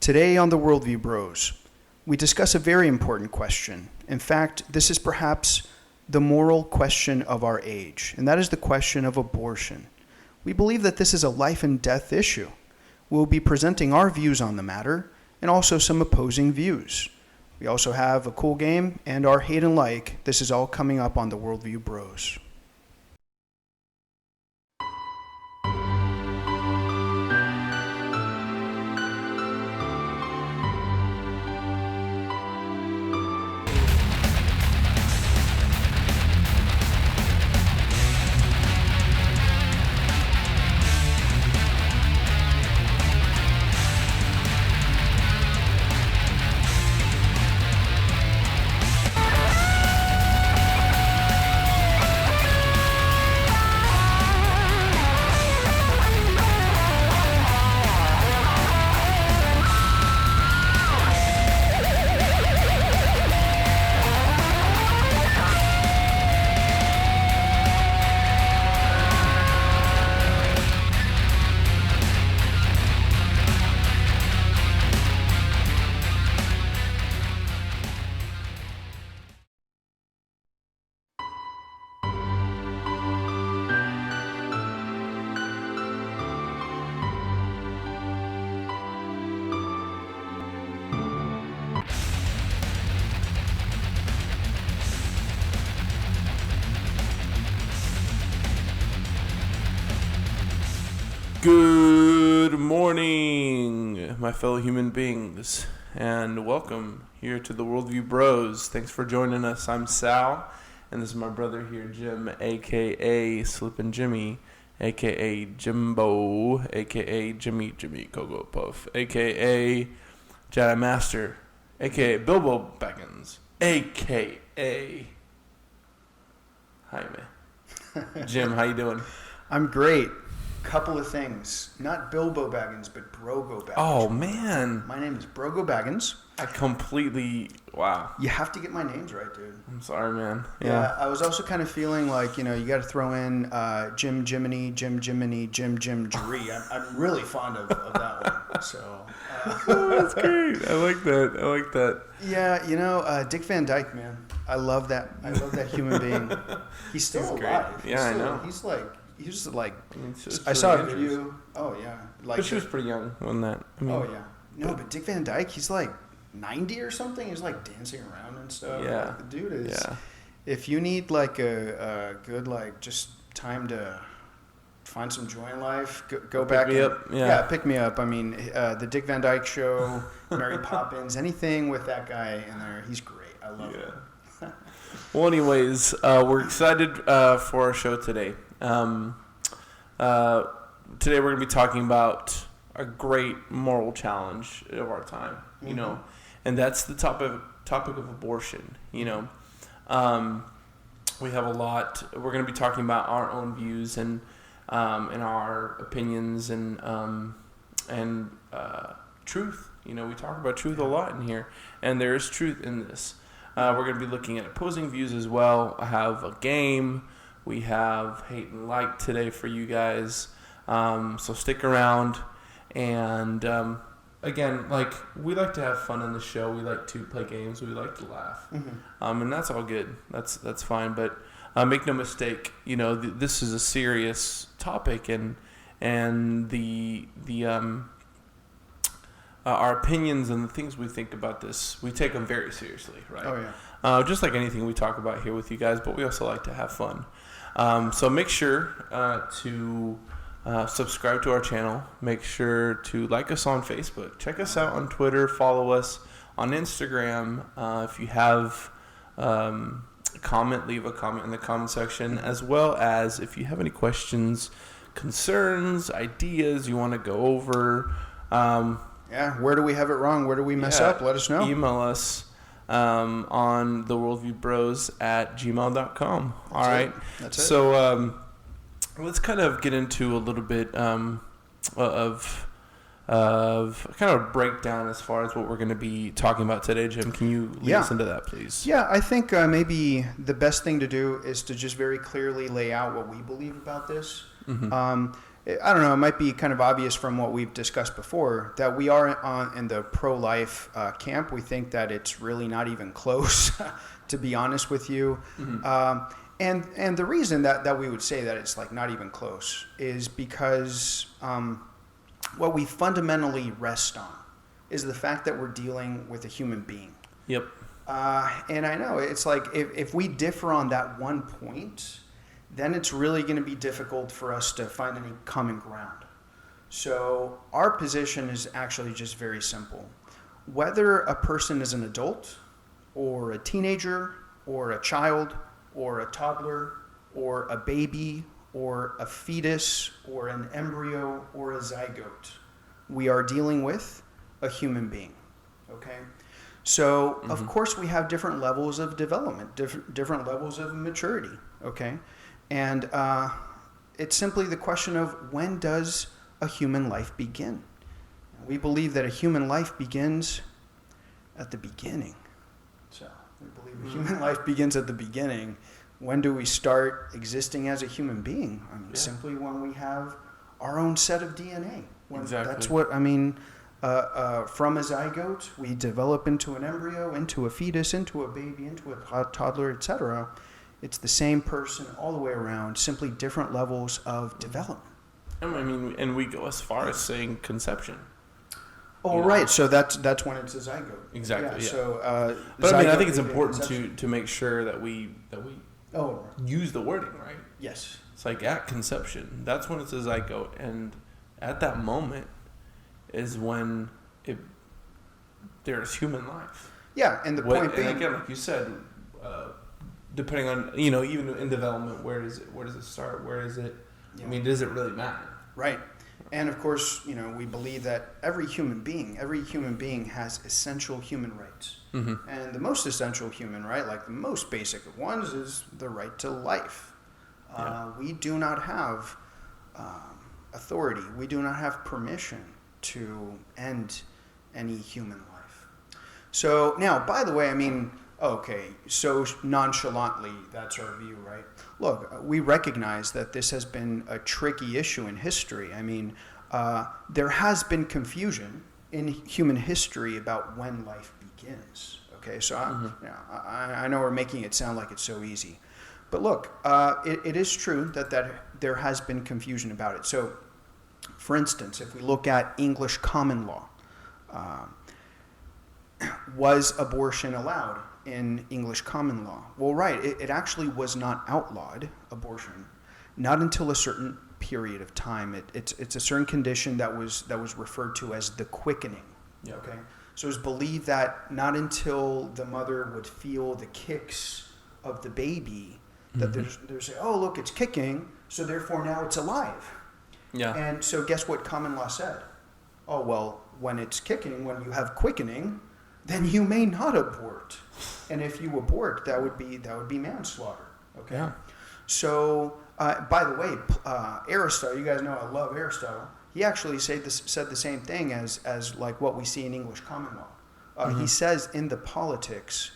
Today on the Worldview Bros, we discuss a very important question. In fact, this is perhaps the moral question of our age, and that is the question of abortion. We believe that this is a life and death issue. We'll be presenting our views on the matter and also some opposing views. We also have a cool game and our hate and like. This is all coming up on the Worldview Bros. Good morning, my fellow human beings, and welcome here to the Worldview Bros. Thanks for joining us. I'm Sal, and this is my brother here, Jim, a.k.a. Slippin' Jimmy, a.k.a. Jimbo, a.k.a. Jimmy Cocoa Puff, a.k.a. Jedi Master, a.k.a. Bilbo Baggins, a.k.a. Hi, man. Jim, how you doing? I'm great. Couple of things. Not Bilbo Baggins, but Brogo Baggins. Oh, man. My name is Brogo Baggins. Wow. You have to get my names right, dude. I'm sorry, man. Yeah, I was also kind of feeling like, you got to throw in Jim Jiminy, Jim Jeree. I'm really fond of that one. So. That's great. I like that. Yeah, Dick Van Dyke, man. I love that human being. He's still alive. Yeah, I know. I saw a video. Oh, yeah. But she was pretty young when that. Oh, yeah. No, but Dick Van Dyke, he's like 90 or something. He's like dancing around and stuff. Yeah. Like, the dude is. Yeah. If you need like a good, like, just time to find some joy in life, go back. Pick me up. Yeah, pick me up. I mean, the Dick Van Dyke Show, Mary Poppins, anything with that guy in there, he's great. I love him. Well, anyways, we're excited for our show today. Today we're going to be talking about a great moral challenge of our time, and that's the topic of abortion. We have a lot. We're going to be talking about our own views and our opinions and truth. We talk about truth a lot in here, and there is truth in this. We're going to be looking at opposing views as well. I have a game. We have hate and like today for you guys. So stick around. And again, like, we like to have fun on the show. We like to play games. We like to laugh. Mm-hmm. And that's all good. That's fine. But make no mistake, this is a serious topic, and the our opinions and the things we think about this, we take them very seriously, right? Oh, yeah. Just like anything we talk about here with you guys, but we also like to have fun. So make sure to subscribe to our channel. Make sure to like us on Facebook. Check us out on Twitter. Follow us on Instagram. If you have a comment, leave a comment in the comment section, as well as if you have any questions, concerns, ideas you want to go over. Where do we have it wrong? Where do we mess up? Let us know. Email us on the worldviewbros@gmail.com. All right. That's it. So let's kind of get into a little bit of kind of a breakdown as far as what we're going to be talking about today. Jim, can you lead us into that, please? Yeah, I think maybe the best thing to do is to just very clearly lay out what we believe about this. Mm-hmm. I don't know, it might be kind of obvious from what we've discussed before that we are in the pro-life camp. We think that it's really not even close, to be honest with you. And the reason that we would say that it's like not even close is because what we fundamentally rest on is the fact that we're dealing with a human being. Yep. And I know it's like if we differ on that one point, then it's really going to be difficult for us to find any common ground. So our position is actually just very simple. Whether a person is an adult or a teenager or a child or a toddler or a baby or a fetus or an embryo or a zygote, we are dealing with a human being. Okay? So, of course, we have different levels of development, different levels of maturity. Okay? And it's simply the question of when does a human life begin? We believe that a human life begins at the beginning. So we believe a human life begins at the beginning. When do we start existing as a human being? I mean, simply when we have our own set of DNA. Exactly. That's what, I mean, from a zygote, we develop into an embryo, into a fetus, into a baby, into a toddler, etc. It's the same person all the way around, simply different levels of development. I mean, and we go as far as saying conception. Oh, right. So that's when it's a zygote. Exactly. Yeah. So, but I mean, I think it's important to make sure that we right. use the wording right. Yes. It's like at conception. That's when it's a zygote, and at that moment is when there's human life. Yeah, and the point being, and again, like you said, depending on even in development, where does it start? Where is it? Yeah. I mean, does it really matter? Right. And of course, we believe that every human being has essential human rights. Mm-hmm. And the most essential human right, like the most basic of ones, is the right to life. Yeah. We do not have authority. We do not have permission to end any human life. So now, by the way, I mean, okay, so nonchalantly, that's our view, right? Look, we recognize that this has been a tricky issue in history. I mean, there has been confusion in human history about when life begins. Okay, so I know we're making it sound like it's so easy. But look, it is true that there has been confusion about it. So, for instance, if we look at English common law, was abortion allowed in English common law? Well, right, it actually was not outlawed, abortion, not until a certain period of time. It's a certain condition that was referred to as the quickening. Yeah. Okay, so it was believed that not until the mother would feel the kicks of the baby that there's say, oh look, it's kicking, so therefore now it's alive. Yeah. And so guess what common law said? Oh well, when it's kicking, when you have quickening, then you may not abort. And if you abort, that would be manslaughter. Okay. Yeah. So, by the way, Aristotle, you guys know I love Aristotle. He actually said the same thing as like what we see in English common law. He says in the Politics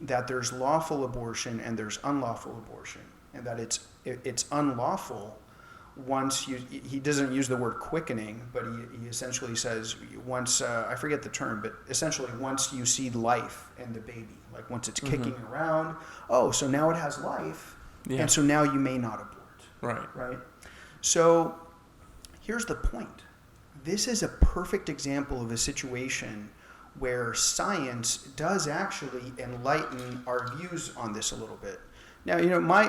that there's lawful abortion and there's unlawful abortion, and that it's unlawful once he doesn't use the word quickening, but he essentially says once, I forget the term, but essentially once you see life in the baby, like once it's kicking around, oh, so now it has life, and so now you may not abort. Right? So here's the point. This is a perfect example of a situation where science does actually enlighten our views on this a little bit. Now, my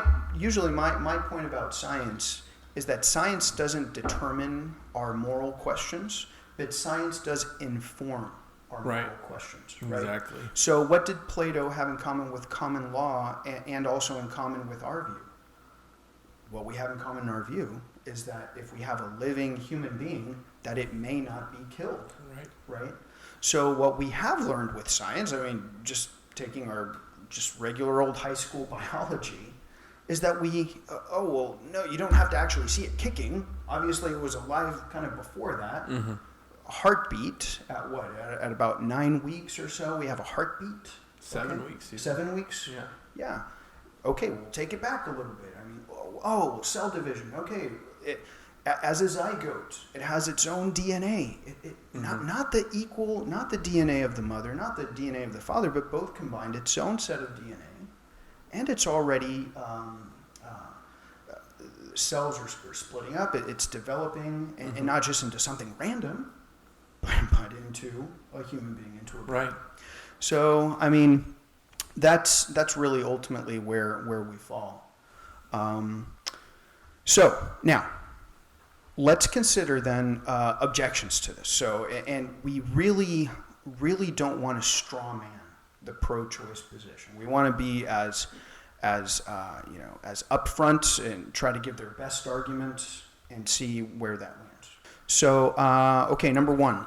point about science is that science doesn't determine our moral questions, but science does inform our moral questions. Right? Exactly. So what did Plato have in common with common law and also in common with our view? What we have in common in our view is that if we have a living human being, that it may not be killed. Right? So what we have learned with science, I mean, just taking our just regular old high school biology, is that no, you don't have to actually see it kicking. Obviously, it was alive kind of before that. Mm-hmm. Heartbeat at about 9 weeks or so, we have a heartbeat. 7 weeks. Yeah. 7 weeks? Yeah. Yeah. Okay, we'll take it back a little bit. I mean, cell division. Okay. as a zygote. It has its own DNA. Not the DNA of the mother, not the DNA of the father, but both combined, its own set of DNA. And it's already, cells are splitting up. It's developing, and not just into something random, but into a human being, into a brain. Right. So, I mean, that's really ultimately where we fall. So now, let's consider then objections to this. So, and we really don't want to straw man the pro-choice position. We want to be as upfront and try to give their best argument and see where that lands. So, okay, number one,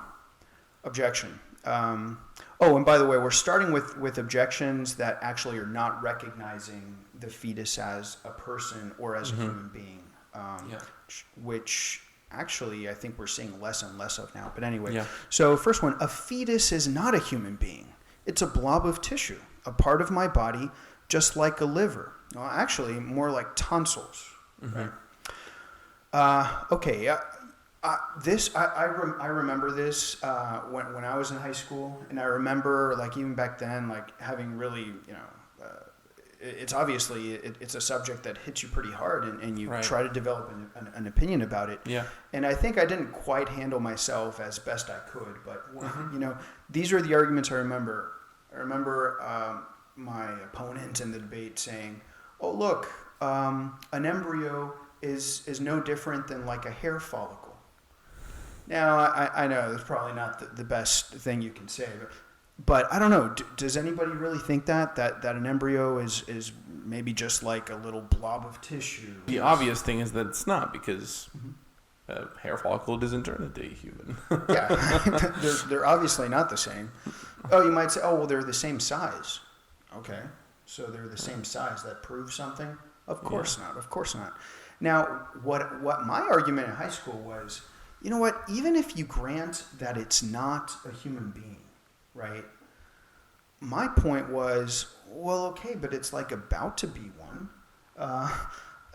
objection. And by the way, we're starting with objections that actually are not recognizing the fetus as a person or as a human being, which actually I think we're seeing less and less of now. But anyway, So first one, a fetus is not a human being. It's a blob of tissue, a part of my body, just like a liver. Well, actually, more like tonsils. Right? Okay. I remember this when I was in high school, and I remember like even back then, like having really, it's obviously it's a subject that hits you pretty hard, and you try to develop an opinion about it. Yeah. And I think I didn't quite handle myself as best I could, but these are the arguments I remember. I remember my opponent in the debate saying, "Oh, look, an embryo is no different than like a hair follicle." Now, I know that's probably not the best thing you can say, but I don't know. Does anybody really think that an embryo is maybe just like a little blob of tissue? The obvious thing is that it's not, because a hair follicle doesn't turn into a human. Yeah, they're obviously not the same. Oh, you might say, oh, well, they're the same size. Okay, so they're the same size. That proves something? Of course not. Of course not. Now, what my argument in high school was, you know what? Even if you grant that it's not a human being, right? My point was, well, okay, but it's like about to be one.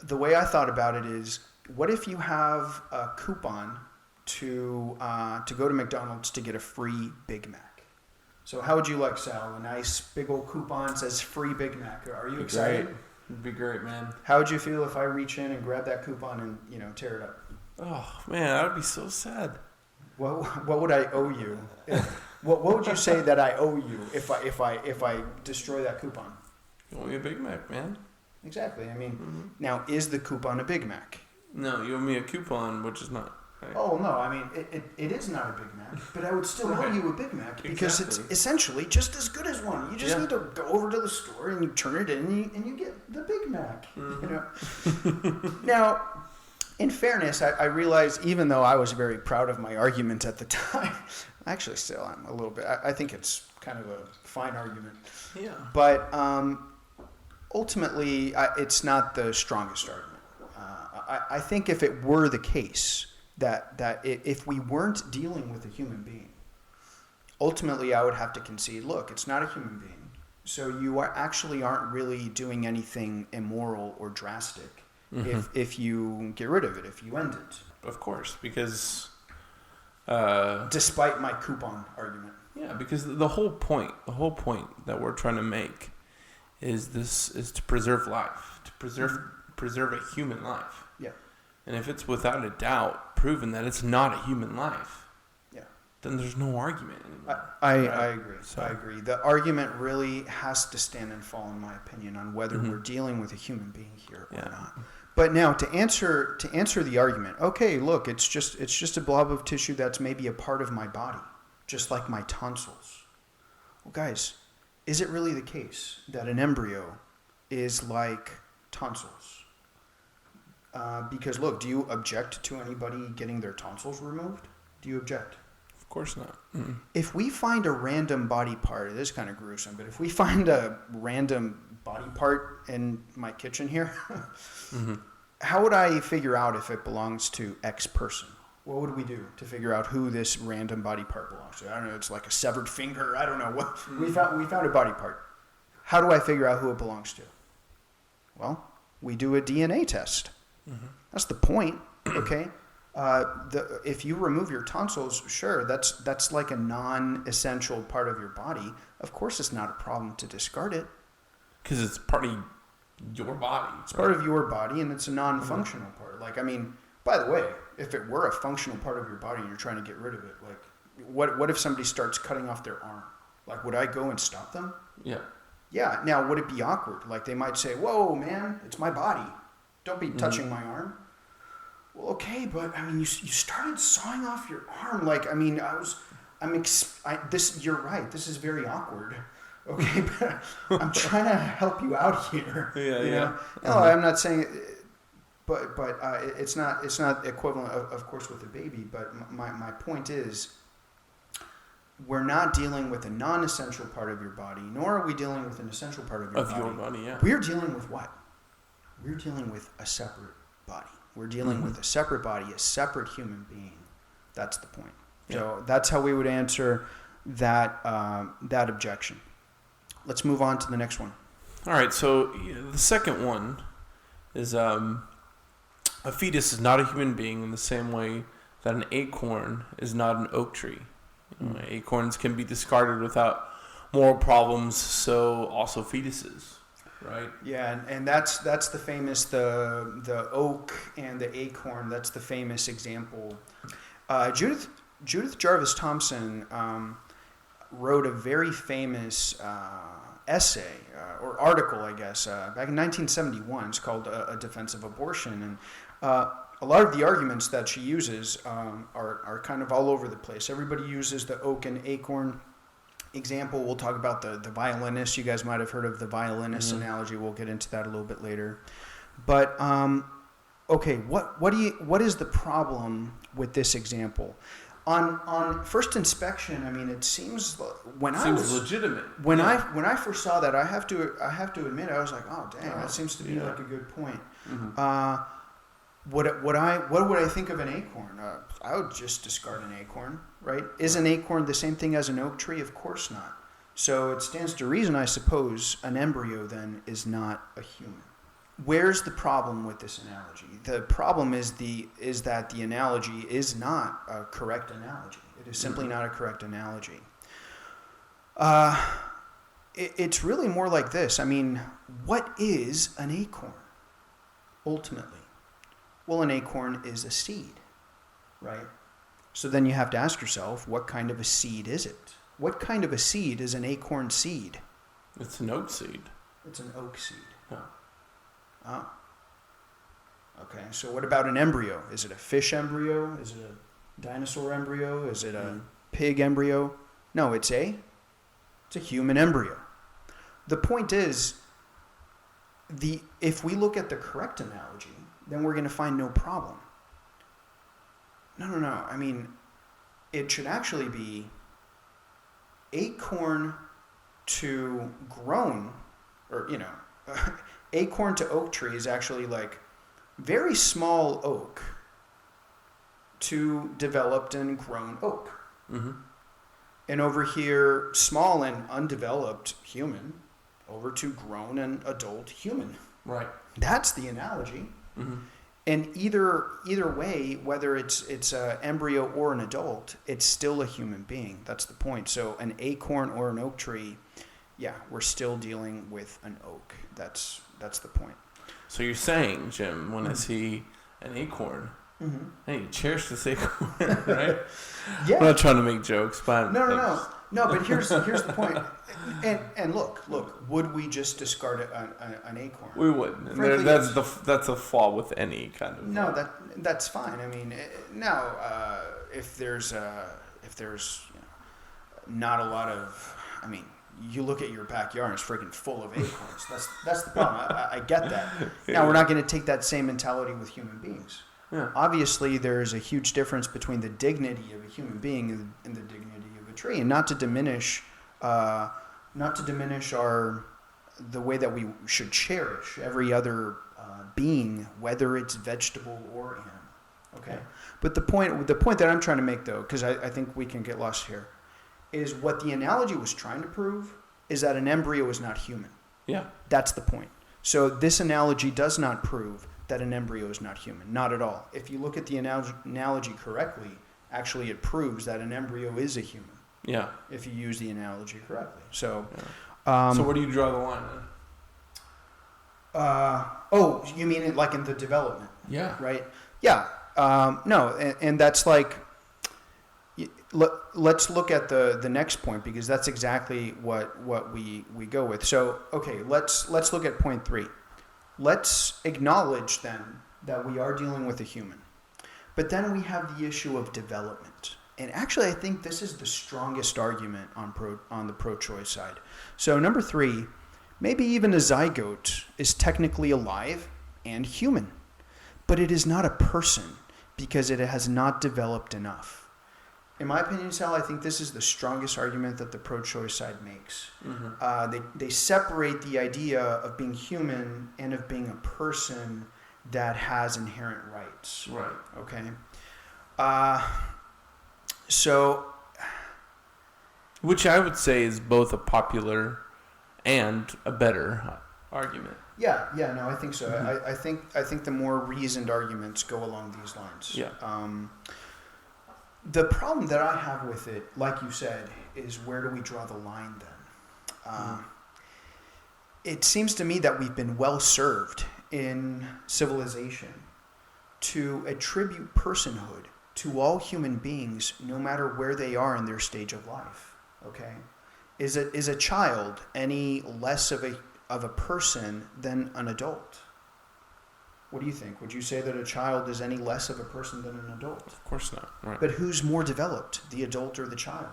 The way I thought about it is, what if you have a coupon to go to McDonald's to get a free Big Mac? So how would you like, Sal? A nice big old coupon says free Big Mac. Are you excited? It'd be great, man. How would you feel if I reach in and grab that coupon and tear it up? Oh man, that would be so sad. What would I owe you? What would you say that I owe you if I destroy that coupon? You owe me a Big Mac, man. Exactly. I mean, now is the coupon a Big Mac? No, you owe me a coupon, which is not. Right? Oh no, I mean it is not a Big Mac, but I would still owe you a Big Mac because it's essentially just as good as one. You just need to go over to the store and you turn it in and you get the Big Mac. Now, in fairness, I realize even though I was very proud of my argument at the time, actually still am a little bit. I think it's kind of a fine argument. Yeah. But ultimately, it's not the strongest argument. I think if it were the case that if we weren't dealing with a human being, ultimately I would have to concede, look, it's not a human being. So you aren't really doing anything immoral or drastic if you get rid of it, if you end it. Of course, because... despite my coupon argument. Yeah, because the whole point that we're trying to make is to preserve life, to preserve a human life. Yeah. And if it's without a doubt proven that it's not a human life, then there's no argument anymore. I agree. So. I agree. The argument really has to stand and fall, in my opinion, on whether we're dealing with a human being here or not. But now to answer the argument, okay, look, it's just a blob of tissue that's maybe a part of my body, just like my tonsils. Well, guys, is it really the case that an embryo is like tonsils? Because look, do you object to anybody getting their tonsils removed? Do you object? Of course not. Mm-mm. If we find a random body part, it is kind of gruesome, but if we find a random body part in my kitchen here, how would I figure out if it belongs to X person? What would we do to figure out who this random body part belongs to? I don't know, it's like a severed finger, I don't know what. We found a body part. How do I figure out who it belongs to? Well, we do a DNA test. That's the point, okay? If you remove your tonsils, sure, that's like a non-essential part of your body. Of course, it's not a problem to discard it. Because it's part of your body. It's part of your body, and it's a non-functional part. Like, I mean, by the way, if it were a functional part of your body and you're trying to get rid of it, like, what if somebody starts cutting off their arm? Like, would I go and stop them? Yeah. Yeah. Now, would it be awkward? Like, they might say, "Whoa, man, it's my body. Don't be touching my arm." Well, okay, but I mean, you started sawing off your arm. Like, I mean, you're right. This is very awkward. Okay, but I'm trying to help you out here. Yeah, you know? yeah. No, I'm not saying, but it's not equivalent, of course, with a baby. But my point is, we're not dealing with a non-essential part of your body, nor are we dealing with an essential part of your body. Of your body, yeah. We're dealing with what? We're dealing with a separate body. We're dealing with a separate body, a separate human being. That's the point. Yeah. So that's how we would answer that objection. Let's move on to the next one. All right, so the second one is a fetus is not a human being in the same way that an acorn is not an oak tree. Acorns can be discarded without moral problems, so also fetuses, right? Yeah, and that's the famous the oak and the acorn. That's the famous example. Judith Jarvis Thomson wrote a very famous essay or article, I guess, back in 1971. It's called "A Defense of Abortion," and a lot of the arguments that she uses are kind of all over the place. Everybody uses the oak and acorn example. We'll talk about the violinist. You guys might have heard of the violinist analogy. We'll get into that a little bit later. But okay, what is the problem with this example? On first inspection, I mean, it seems legitimate. When I first saw that, I have to admit, I was like, oh dang, that seems to be like a good point. Mm-hmm. What would I think of an acorn? I would just discard an acorn, right? Is an acorn the same thing as an oak tree? Of course not. So it stands to reason, I suppose, an embryo then is not a human. Where's the problem with this analogy? The problem is that the analogy is not a correct analogy. It is simply not a correct analogy. It's really more like this. I mean, what is an acorn, ultimately? Well, an acorn is a seed, right? So then you have to ask yourself, what kind of a seed is it? What kind of a seed is an acorn seed? It's an oak seed. It's an oak seed. Yeah. Oh. Okay, so what about an embryo? Is it a fish embryo? Is it a dinosaur embryo? Is it a pig embryo? No, it's a human embryo. The point is, if we look at the correct analogy, then we're going to find no problem. No. I mean, it should actually be acorn to grown, or, acorn to oak tree is actually like very small oak to developed and grown oak. Mm-hmm. And over here, small and undeveloped human over to grown and adult human. Right. That's the analogy. Mm-hmm. And either way, whether it's an embryo or an adult, it's still a human being. That's the point. So an acorn or an oak tree, yeah, we're still dealing with an oak. That's the point. So you're saying, Jim, when I see an acorn, I need to cherish this acorn, right? Yeah. I'm not trying to make jokes, but No. But here's the point. And look. Would we just discard an acorn? We wouldn't. And Frankly, that's a flaw with any kind of. No, that's fine. I mean, now if there's not a lot of, I mean, you look at your backyard, it's freaking full of acorns. That's the problem. I get that. Now, we're not going to take that same mentality with human beings. Yeah. Obviously, there's a huge difference between the dignity of a human being and the dignity of a tree, and not to diminish the way that we should cherish every other being, whether it's vegetable or animal. Okay, but the point that I'm trying to make, though, because I think we can get lost here, is what the analogy was trying to prove is that an embryo is not human. Yeah. That's the point. So this analogy does not prove that an embryo is not human. Not at all. If you look at the analogy correctly, actually it proves that an embryo is a human. Yeah. If you use the analogy correctly. So, so where do you draw the line then? You mean it like in the development? Yeah. Right? Yeah. No, and that's like, let's look at the next point, because that's exactly what we go with. So, okay, let's look at point 3. Let's acknowledge then that we are dealing with a human. But then we have the issue of development. And actually, I think this is the strongest argument on the pro-choice side. So number 3, maybe even a zygote is technically alive and human, but it is not a person because it has not developed enough. In my opinion, Sal, I think this is the strongest argument that the pro-choice side makes. Mm-hmm. They separate the idea of being human and of being a person that has inherent rights. Right. Okay. So, which I would say is both a popular and a better argument. Yeah, no, I think so. Mm-hmm. I think the more reasoned arguments go along these lines. Yeah. The problem that I have with it, like you said, is where do we draw the line then? It seems to me that we've been well served in civilization to attribute personhood to all human beings, no matter where they are in their stage of life. Okay, is a child any less of a person than an adult? What do you think? Would you say that a child is any less of a person than an adult? Of course not. Right. But who's more developed, the adult or the child?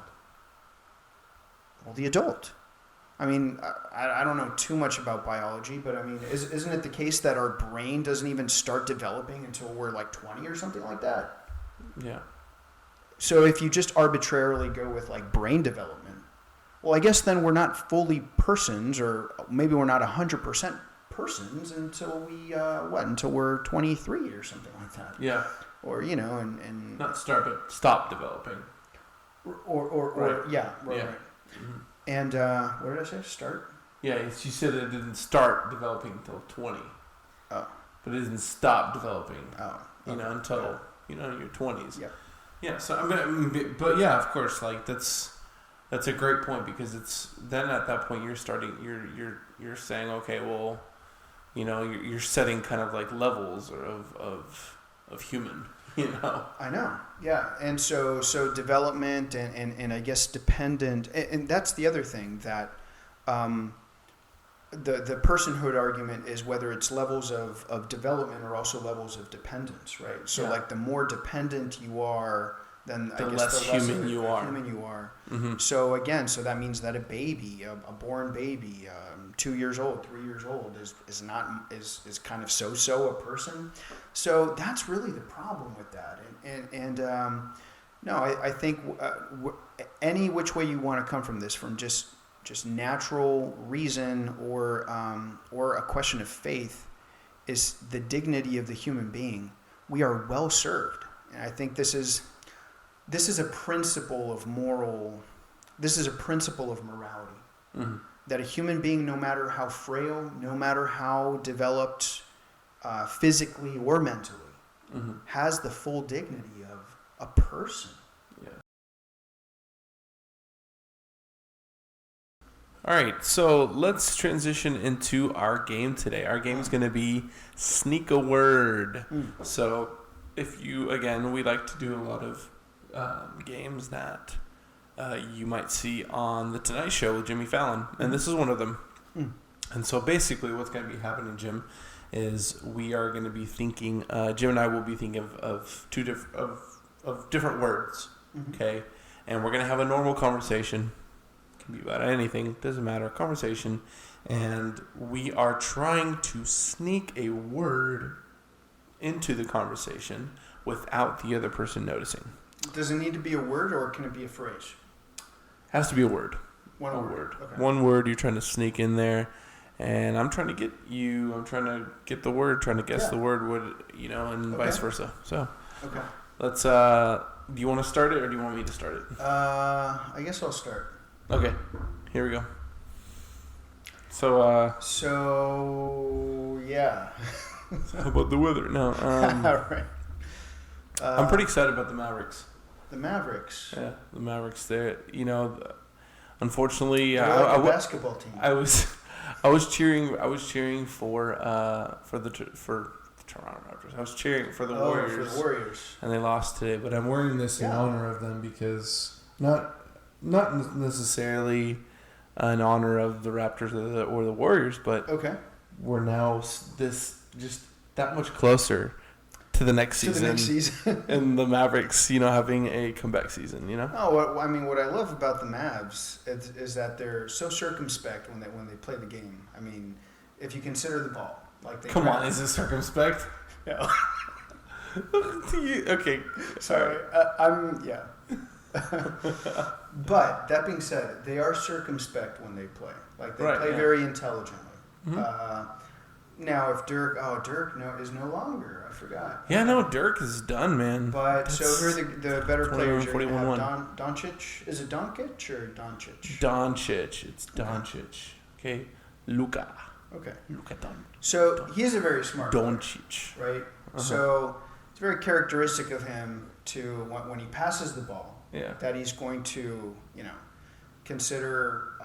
Well, the adult. I mean, I don't know too much about biology, but I mean, isn't it the case that our brain doesn't even start developing until we're like 20 or something like that? Yeah. So if you just arbitrarily go with like brain development, well, I guess then we're not fully persons, or maybe we're not 100% persons until until we're 23 or something like that. Yeah. Or, and not start, but stop developing. Or right. Yeah. Yeah. Right. Mm-hmm. And what did I say? Start? Yeah, you said it didn't start developing until 20. Oh. But it didn't stop developing. Oh. Until your 20s. Yeah. Yeah. So but yeah, of course, like that's a great point, because it's then at that point you're saying, okay, well, you're setting kind of like levels of human. I know. Yeah. And so development and I guess dependent, and that's the other thing that the personhood argument is whether it's levels of development or also levels of dependence, right? So like the more dependent you are, then the less human you are. Mm-hmm. So again, that means that a baby, a born baby, 2 years old, 3 years old, is kind of so a person. So that's really the problem with that. No, I think any which way you want to come from this, from just natural reason or a question of faith, is the dignity of the human being. We are well served, and I think this is a principle of morality. Mm-hmm. That a human being, no matter how frail, no matter how developed physically or mentally, mm-hmm. has the full dignity of a person. Yeah. All right, so let's transition into our game today. Our game is going to be Sneak a Word. Mm. So we like to do a lot of games that you might see on The Tonight Show with Jimmy Fallon, and this is one of them. Mm. And so basically what's going to be happening, Jim, is we are going to be thinking, Jim and I will be thinking of different words, mm-hmm. okay? And we're going to have a normal conversation. It can be about anything, doesn't matter, conversation. And we are trying to sneak a word into the conversation without the other person noticing. Does it need to be a word, or can it be a phrase? Has to be a word. One word. Okay. One word you're trying to sneak in there, and I'm trying to get the word, trying to guess the word, and vice versa. So, okay. Let's. Do you want to start it, or do you want me to start it? I guess I'll start. Okay. Here we go. So. Yeah. How about the weather? No. All right. I'm pretty excited about the Mavericks. The Mavericks. Yeah, the Mavericks. Unfortunately, They're like a basketball team. I was cheering for the Toronto Raptors. I was cheering for the Warriors. For the Warriors. And they lost today, but I'm wearing this in honor of them because not necessarily in honor of the Raptors or the Warriors, but okay, we're now just that much closer to the next season. And the Mavericks, having a comeback season, Oh, what I love about the Mavs is that they're so circumspect when they play the game. I mean, if you consider the ball, come on, is this circumspect? No. Okay, sorry. Yeah. But that being said, they are circumspect when they play. They play very intelligently. Mm-hmm. Now, if Dirk is no longer. I forgot. Yeah, no, Dirk is done, man. But so who are the better players? You're going to have Doncic. Is it Doncic or Doncic? Doncic. It's Doncic. Okay. Luka. Okay. Luka Doncic. So he's a very smart Doncic. player, right? Uh-huh. So it's very characteristic of him to when he passes the ball. Yeah. That he's going to, consider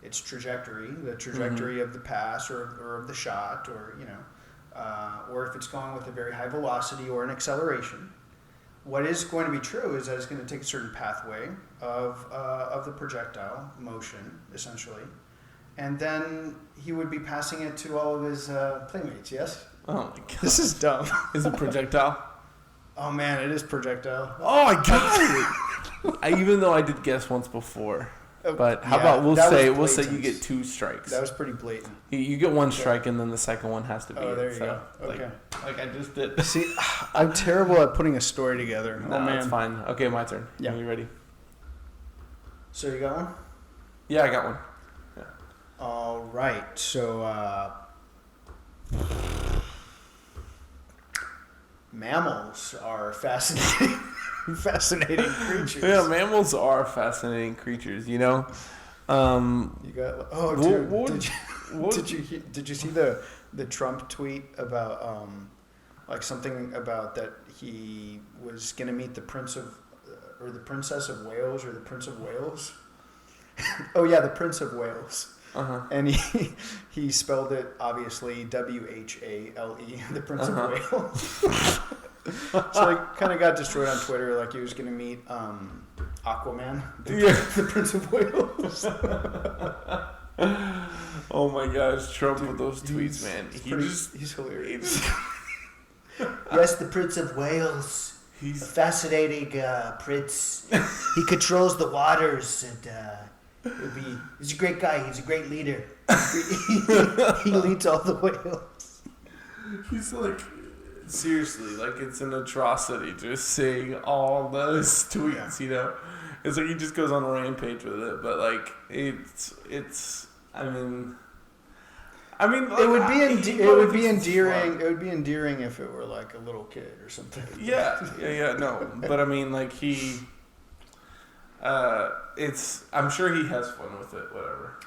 its trajectory, the trajectory mm-hmm. of the pass or of the shot, or if it's going with a very high velocity or an acceleration. What is going to be true is that it's going to take a certain pathway of the projectile motion, essentially, and then he would be passing it to all of his playmates. Yes. Oh my god. This is dumb. Is it projectile? Oh man, it is projectile. Oh, I got it. Even though I did guess once before. But how about we'll say you get 2 strikes. That was pretty blatant. You get 1 strike and then the second one has to be. Oh, there you go. Okay. Like I just did. See, I'm terrible at putting a story together. No, that's fine. Okay, my turn. Yeah. Are you ready? So you got one? Yeah, I got one. Yeah. All right. So mammals are fascinating. Fascinating creatures. Yeah, mammals are fascinating creatures. You got did you see the Trump tweet about something about that he was gonna meet the Prince of or the Princess of Wales or the Prince of Wales? Oh yeah, the Prince of Wales. Uh-huh. And he spelled it obviously WHALE, the Prince of Wales. So it kind of got destroyed on Twitter, like he was going to meet Aquaman, the Prince of Wales. Oh my gosh, Trump with those tweets, man. He's hilarious. Yes, the Prince of Wales. He's a fascinating prince. He controls the waters, and he's a great guy. He's a great leader. He leads all the whales. He's like... Seriously, it's an atrocity just seeing all those tweets, It's like he just goes on a rampage with it, but it's it would be endearing. It would be endearing if it were like a little kid or something. Yeah, no. But I'm sure he has fun with it, whatever.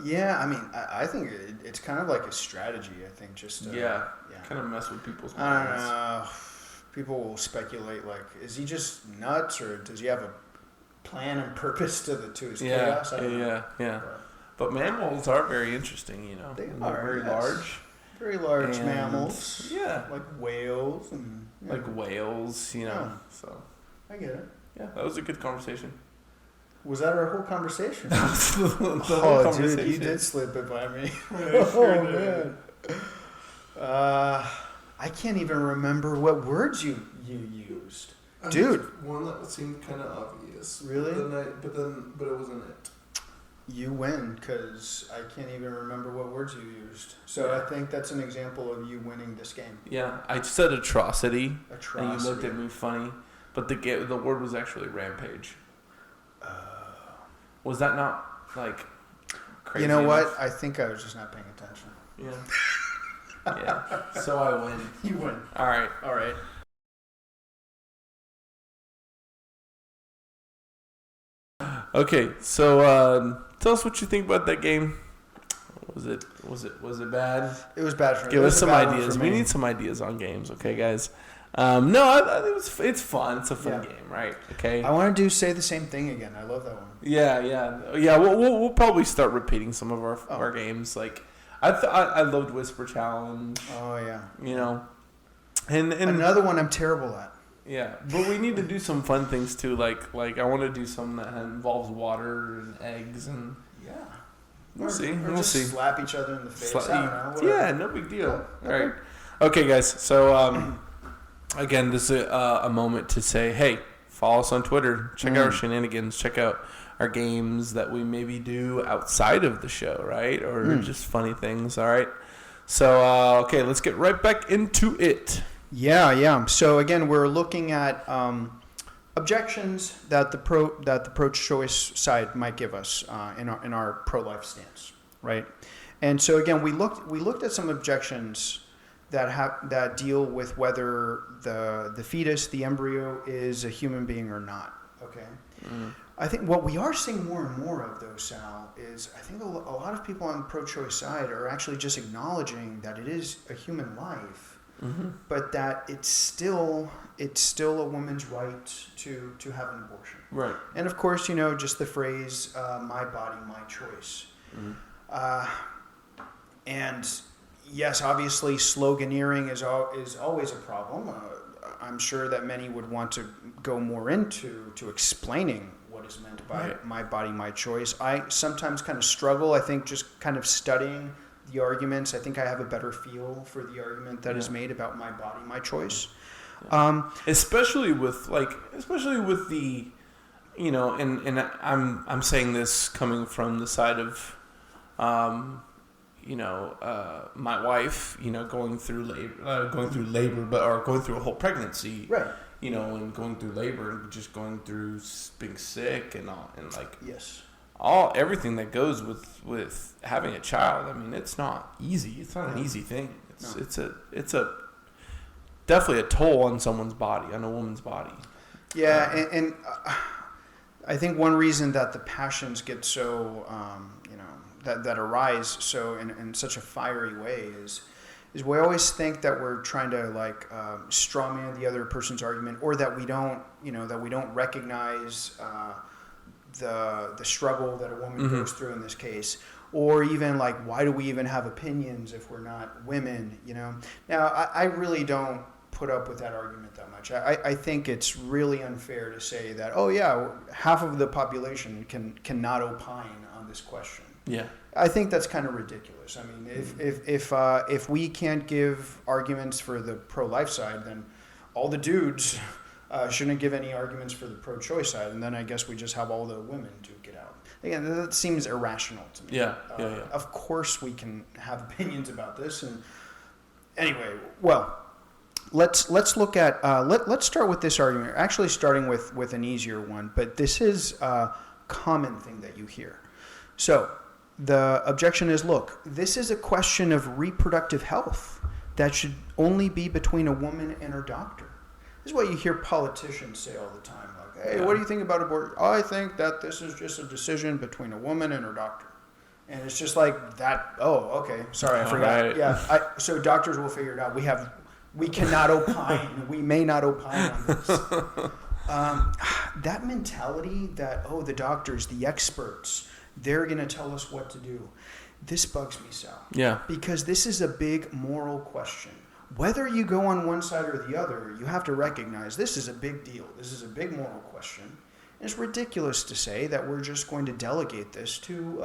I think it's kind of like a strategy. I think just kind of mess with people's minds. I don't know. People will speculate is he just nuts or does he have a plan and purpose to his chaos? Yeah. But mammals are very interesting. They're very large. Very large mammals. Yeah, like whales and whales. So I get it. Yeah, that was a good conversation. Was that our whole conversation? The whole conversation. Dude, you did slip it by me. Man. I can't even remember what words you used. Dude. One that seemed kind of obvious. Really? But it wasn't it. You win because I can't even remember what words you used. So I think that's an example of you winning this game. Yeah, I said atrocity. Atrocity. And you looked at me funny, but the word was actually rampage. Was that not crazy? You know enough? what? I think I was just not paying attention. Yeah. Yeah. So I win. You win. All right. Okay. So tell us what you think about that game. Was it bad? It was bad for me. Give us some ideas. We need some ideas on games, okay, guys? No, I think it's fun. It's a fun game, right? Okay. I want to say the same thing again. I love that one. Yeah. We'll probably start repeating some of our games. Like, I loved Whisper Challenge. Oh yeah. You know, and another one I'm terrible at. Yeah, but we need to do some fun things too. Like I want to do something that involves water and eggs and We'll see. Slap each other in the face. I don't know. Yeah, no big deal. All right. Okay, guys. So again, this is a moment to say, hey, follow us on Twitter. Check out our shenanigans. Check out our games that we maybe do outside of the show, right? Or just funny things. All right. So okay, let's get right back into it. Yeah. So again, we're looking at objections that the pro-choice side might give us in our pro-life stance, right? And so again, we looked at some objections that deal with whether the fetus, the embryo, is a human being or not. Okay. I think what we are seeing more and more of, though, Sal, is I think a lot of people on the pro-choice side are actually just acknowledging that it is a human life. But that it's still a woman's right to have an abortion. Right. And of course, just the phrase "my body, my choice." And yes, obviously, sloganeering is always a problem. I'm sure that many would want to go more into explaining what is meant by "my body, my choice." I sometimes kind of struggle. I think just kind of studying the arguments, I think I have a better feel for the argument that is made about my body, my choice. Especially with the, and I'm saying this coming from the side of, my wife, going through labor, or going through a whole pregnancy, right? And going through labor and just going through being sick and all, and everything that goes with having a child. I mean, it's not easy. It's not an easy thing. It's a definitely a toll on someone's body, on a woman's body. Yeah, and I think one reason that the passions get so that arise so in such a fiery way is we always think that we're trying to strawman the other person's argument, or that we don't recognize the struggle that a woman goes through in this case, or even why do we even have opinions if we're not women? Now I really don't put up with that argument that much. I think it's really unfair to say that half of the population cannot opine on this question. Yeah, I think that's kind of ridiculous. I mean, if we can't give arguments for the pro-life side, then all the dudes shouldn't give any arguments for the pro-choice side, and then I guess we just have all the women duke it out. Again, that seems irrational to me. Yeah. Of course, we can have opinions about this, and anyway, well, let's look at let's start with this argument. Actually, starting with an easier one, but this is a common thing that you hear. So the objection is, look, this is a question of reproductive health that should only be between a woman and her doctor. This is what you hear politicians say all the time. Hey, what do you think about abortion? I think that this is just a decision between a woman and her doctor. And it's just like that. Oh, okay. Sorry, I forgot. Right. Yeah. So doctors will figure it out. We cannot opine. We may not opine on this. That mentality that, the doctors, the experts, they're going to tell us what to do. This bugs me, Sal. Yeah. Because this is a big moral question. Whether you go on one side or the other, you have to recognize this is a big deal. This is a big moral question. And it's ridiculous to say that we're just going to delegate this to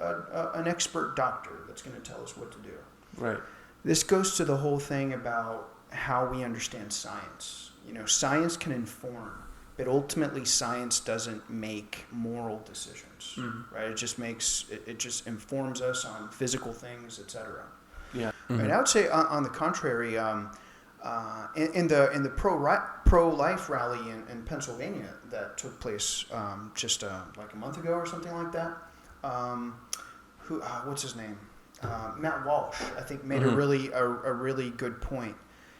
an expert doctor that's going to tell us what to do. Right. This goes to the whole thing about how we understand science. Science can inform, but ultimately science doesn't make moral decisions. Right? It just informs us on physical things, etc. Yeah. Right. I would say, on the contrary, in the pro-life rally in Pennsylvania that took place just a month ago or something like that, what's his name? Matt Walsh, I think, made a really good point.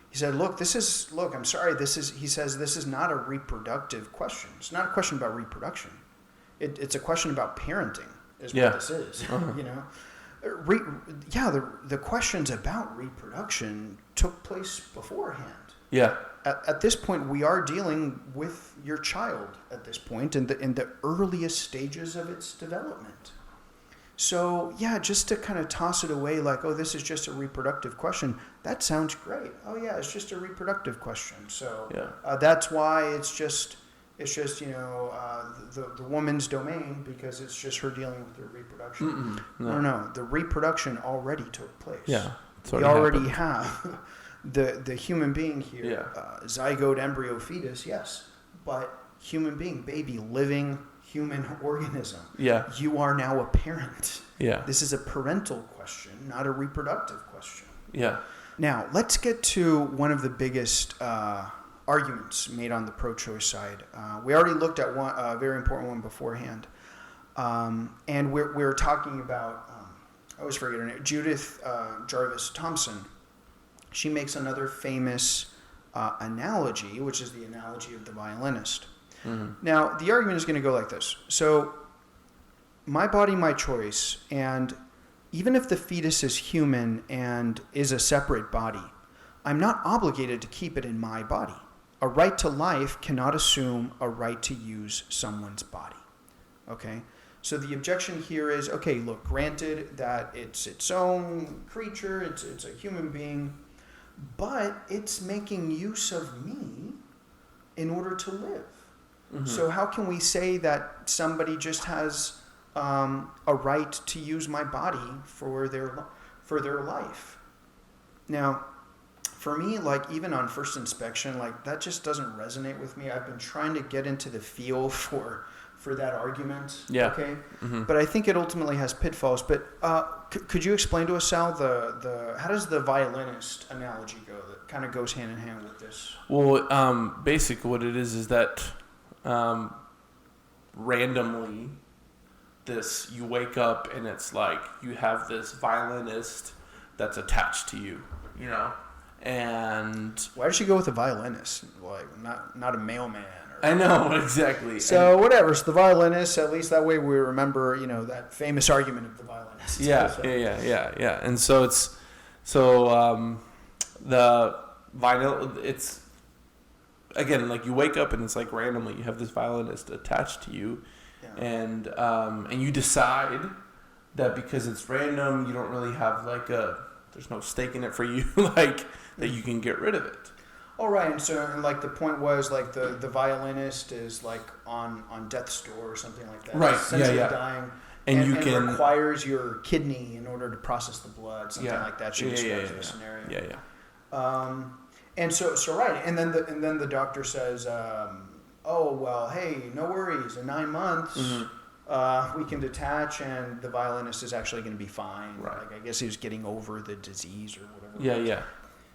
He said, I'm sorry, this is not a reproductive question. It's not a question about reproduction. It's a question about parenting, is what this is. The questions about reproduction took place beforehand. Yeah. At this point, we are dealing with your child at this point in the earliest stages of its development. So, yeah, just to kind of toss it away like, oh, this is just a reproductive question, that sounds great. Oh, yeah, it's just a reproductive question. So that's why it's just the woman's domain, because it's just her dealing with her reproduction. No. The reproduction already took place. Yeah. We already have the human being here, zygote, embryo, fetus, yes, but human being, baby, living human organism. Yeah. You are now a parent. Yeah. This is a parental question, not a reproductive question. Yeah. Now, let's get to one of the biggest arguments made on the pro-choice side. We already looked at one, a very important one beforehand. And we're talking about, I always forget her name, Judith Jarvis Thompson. She makes another famous analogy, which is the analogy of the violinist. Mm-hmm. Now, the argument is going to go like this. So, my body, my choice, and even if the fetus is human and is a separate body, I'm not obligated to keep it in my body. A right to life cannot assume a right to use someone's body. Okay? So the objection here is, okay, look, granted that it's its own creature, it's a human being, but it's making use of me in order to live. Mm-hmm. So how can we say that somebody just has a right to use my body for their life? Now, for me, like even on first inspection, like that just doesn't resonate with me. I've been trying to get into the feel for that argument. Yeah. Okay. Mm-hmm. But I think it ultimately has pitfalls. But could you explain to us, Sal, how does the violinist analogy go? That kind of goes hand in hand with this. Well, basically what it is that randomly, you wake up and it's like you have this violinist that's attached to you, you know. And why did she go with a violinist, like not a mailman? I know, exactly. So whatever. So the violinist, at least that way we remember, you know, that famous argument of the violinist. Yeah. And so the vinyl, it's again like you wake up and it's like randomly you have this violinist attached to you, and you decide that because it's random, you don't really have there's no stake in it for you, like that you can get rid of it. Oh, right. And so, like, the point was, like, the violinist is, like, on death's door or something like that. Right, essentially dying. And you can... requires your kidney in order to process the blood, something like that. She describes the scenario. Yeah. And so right. And then the doctor says, oh, well, hey, no worries. In 9 months, we can detach, and the violinist is actually going to be fine. Right. Like, I guess he was getting over the disease or whatever. Yeah.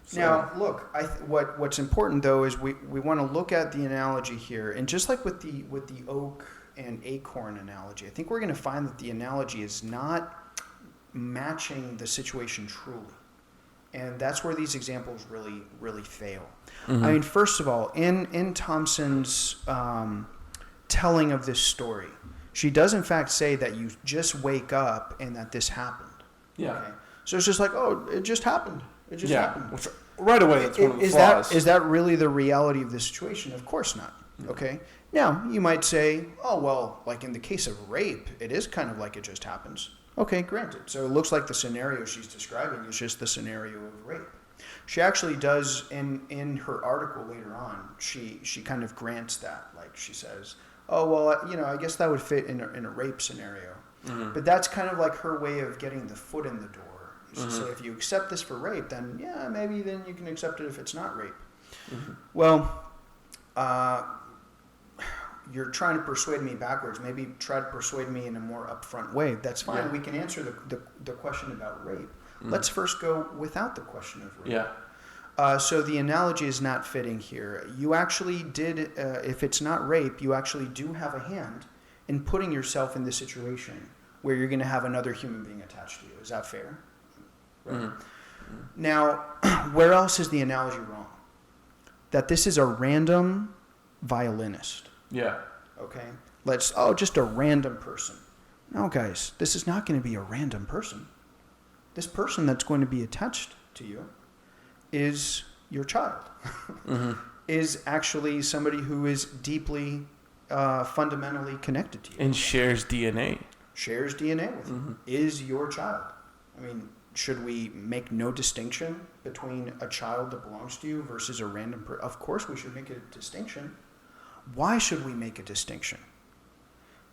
So. Now, look, what's important though is we want to look at the analogy here, and just like with the oak and acorn analogy, I think we're going to find that the analogy is not matching the situation truly, and that's where these examples really, really fail. Mm-hmm. I mean, first of all, in Thompson's telling of this story, she does in fact say that you just wake up and that this happened. Yeah. Okay? So it's just like, oh, it just happened. It just happened. Which, right away, that's one of the flaws. Is that really the reality of the situation? Of course not. Okay? Now, you might say, oh, well, like in the case of rape, it is kind of like it just happens. Okay, granted. So it looks like the scenario she's describing is just the scenario of rape. She actually does, in her article later on, she kind of grants that. Like she says, oh, well, you know, I guess that would fit in a rape scenario. Mm-hmm. But that's kind of like her way of getting the foot in the door. So if you accept this for rape, then maybe then you can accept it if it's not rape. Mm-hmm. Well, you're trying to persuade me backwards. Maybe try to persuade me in a more upfront way. That's fine. Yeah. We can answer the question about rape. Mm-hmm. Let's first go without the question of rape. Yeah. So the analogy is not fitting here. You actually did, if it's not rape, you actually do have a hand in putting yourself in this situation where you're going to have another human being attached to you. Is that fair? Right. Mm-hmm. Now, where else is the analogy wrong? That this is a random violinist. Yeah. Okay? Just a random person. No, guys, this is not going to be a random person. this person that's going to be attached to you is your child, is actually somebody who is deeply, fundamentally connected to you. And shares DNA. Shares DNA with you, is your child. I mean, should we make no distinction between a child that belongs to you versus a random person? Of course we should make a distinction. Why should we make a distinction?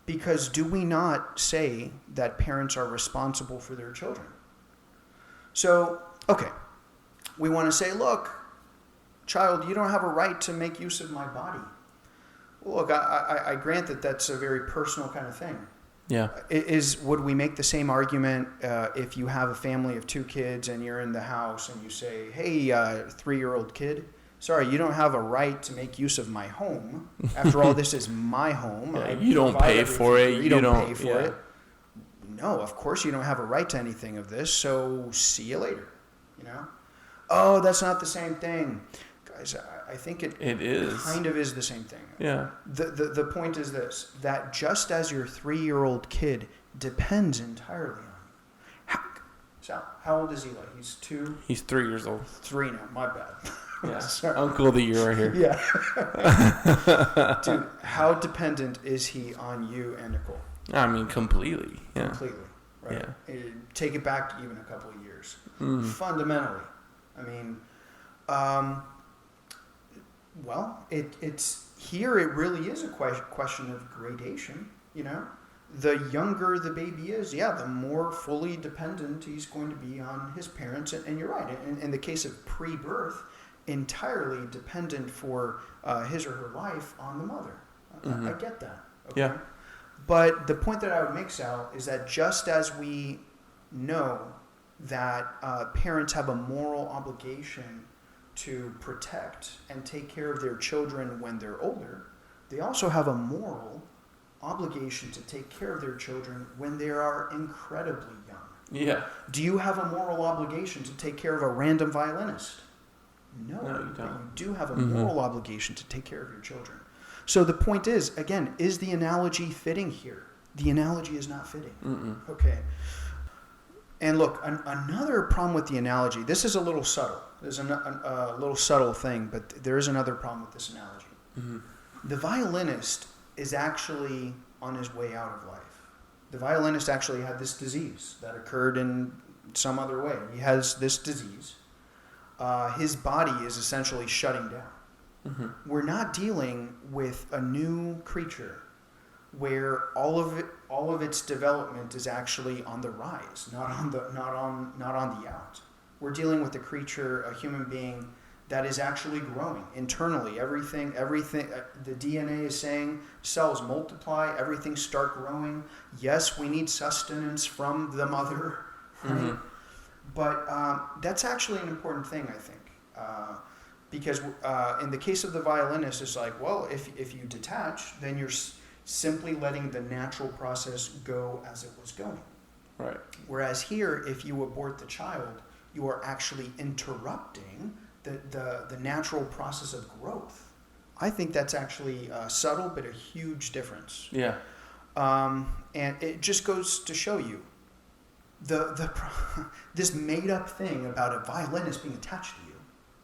Because do we not say that parents are responsible for their children? So, okay, we want to say, look, child, you don't have a right to make use of my body. Well, look, I grant that that's a very personal kind of thing. Yeah. Would we make the same argument if you have a family of 2 kids and you're in the house and you say, hey, 3-year-old kid, sorry, you don't have a right to make use of my home. After all, this is my home. Yeah, you don't pay for it. You don't pay for it. No, of course you don't have a right to anything of this, so see you later. You know? Oh, that's not the same thing. Guys, I think it is. Kind of is the same thing. Yeah. The point is this, that just as your 3-year-old kid depends entirely on you. How old is Eli? He's 2? He's 3 years old. 3 now, my bad. Yeah. Uncle of the year right here. Yeah. Dude, how dependent is he on you and Nicole? I mean, completely. Yeah. Completely. Right? Yeah. Take it back even a couple of years. Fundamentally. I mean, well, it's here. It really is a question of gradation. You know, the younger the baby is, the more fully dependent he's going to be on his parents. And you're right. In the case of pre-birth, entirely dependent for his or her life on the mother. I get that. Okay? Yeah. But the point that I would make, Sal, is that just as we know that parents have a moral obligation to protect and take care of their children when they're older, they also have a moral obligation to take care of their children when they are incredibly young. Yeah. Do you have a moral obligation to take care of a random violinist? No, you don't. But you do have a moral obligation to take care of your children. So the point is, again, is the analogy fitting here? The analogy is not fitting. Okay. And look, another problem with the analogy, this is a little subtle. There's a little subtle thing, but there is another problem with this analogy. The violinist is actually on his way out of life. The violinist actually had this disease that occurred in some other way. He has this disease. His body is essentially shutting down. We're not dealing with a new creature where all of its development is actually on the rise, not on the out. We're dealing with a creature, a human being that is actually growing internally. Everything. The DNA is saying cells multiply. Everything start growing. Yes, we need sustenance from the mother, right? But that's actually an important thing, I think. Because in the case of the violinist, it's like, well, if you detach, then you're simply letting the natural process go as it was going. Right. Whereas here, if you abort the child, you are actually interrupting the natural process of growth. I think that's actually subtle, but a huge difference. Yeah. And it just goes to show you this made-up thing about a violinist being attached to you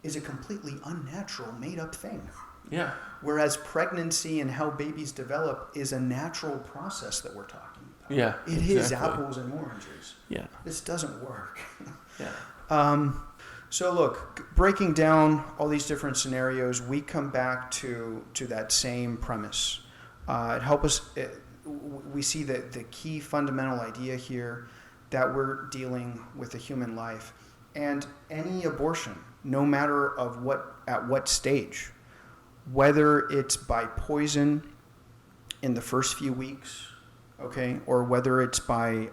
is a completely unnatural, made-up thing. Yeah. Whereas pregnancy and how babies develop is a natural process that we're talking about. Yeah. It is apples and oranges. Yeah. This doesn't work. Yeah. So look, breaking down all these different scenarios, we come back to that same premise. We see the key fundamental idea here that we're dealing with a human life, and any abortion, no matter at what stage, whether it's by poison in the first few weeks, okay, or whether it's by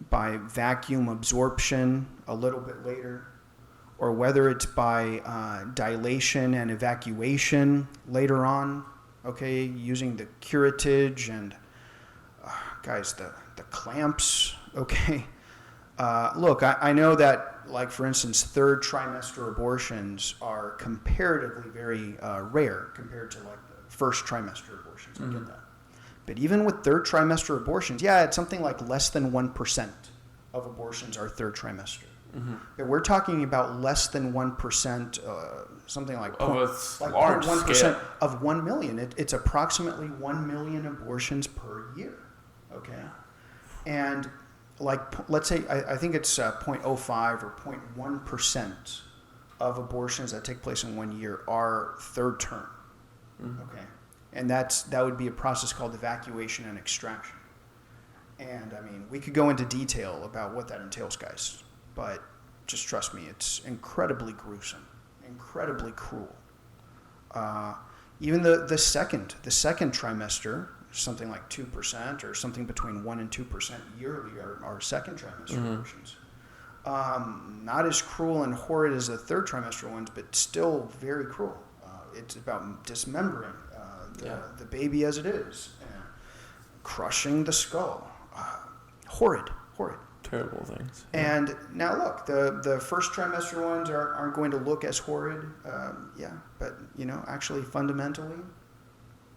vacuum absorption a little bit later, or whether it's by dilation and evacuation later on, okay, using the curettage and, guys, the clamps, okay. Look, I know that, like, for instance, third trimester abortions are comparatively very rare compared to, like, the first trimester abortions. I get that. But even with third trimester abortions, it's something like less than 1%. of abortions are third trimester. Mm-hmm. Yeah, we're talking about less than 1%, something like Of a like large 0.1% scale. of 1 million. It's approximately 1 million abortions per year. Okay, and let's say I think it's 0.05 or 0.1% of abortions that take place in 1 year are third term. Mm-hmm. Okay, and that would be a process called evacuation and extraction. And I mean, we could go into detail about what that entails, guys, but just trust me, it's incredibly gruesome, incredibly cruel. Even the second trimester, something like 2% or something between 1% and 2% yearly are second trimester Mm-hmm. abortions. Not as cruel and horrid as the third trimester ones, but still very cruel. It's about dismembering the baby as it is, and crushing the skull. Horrid. Terrible things. And now look, the first trimester ones aren't going to look as horrid, but actually fundamentally,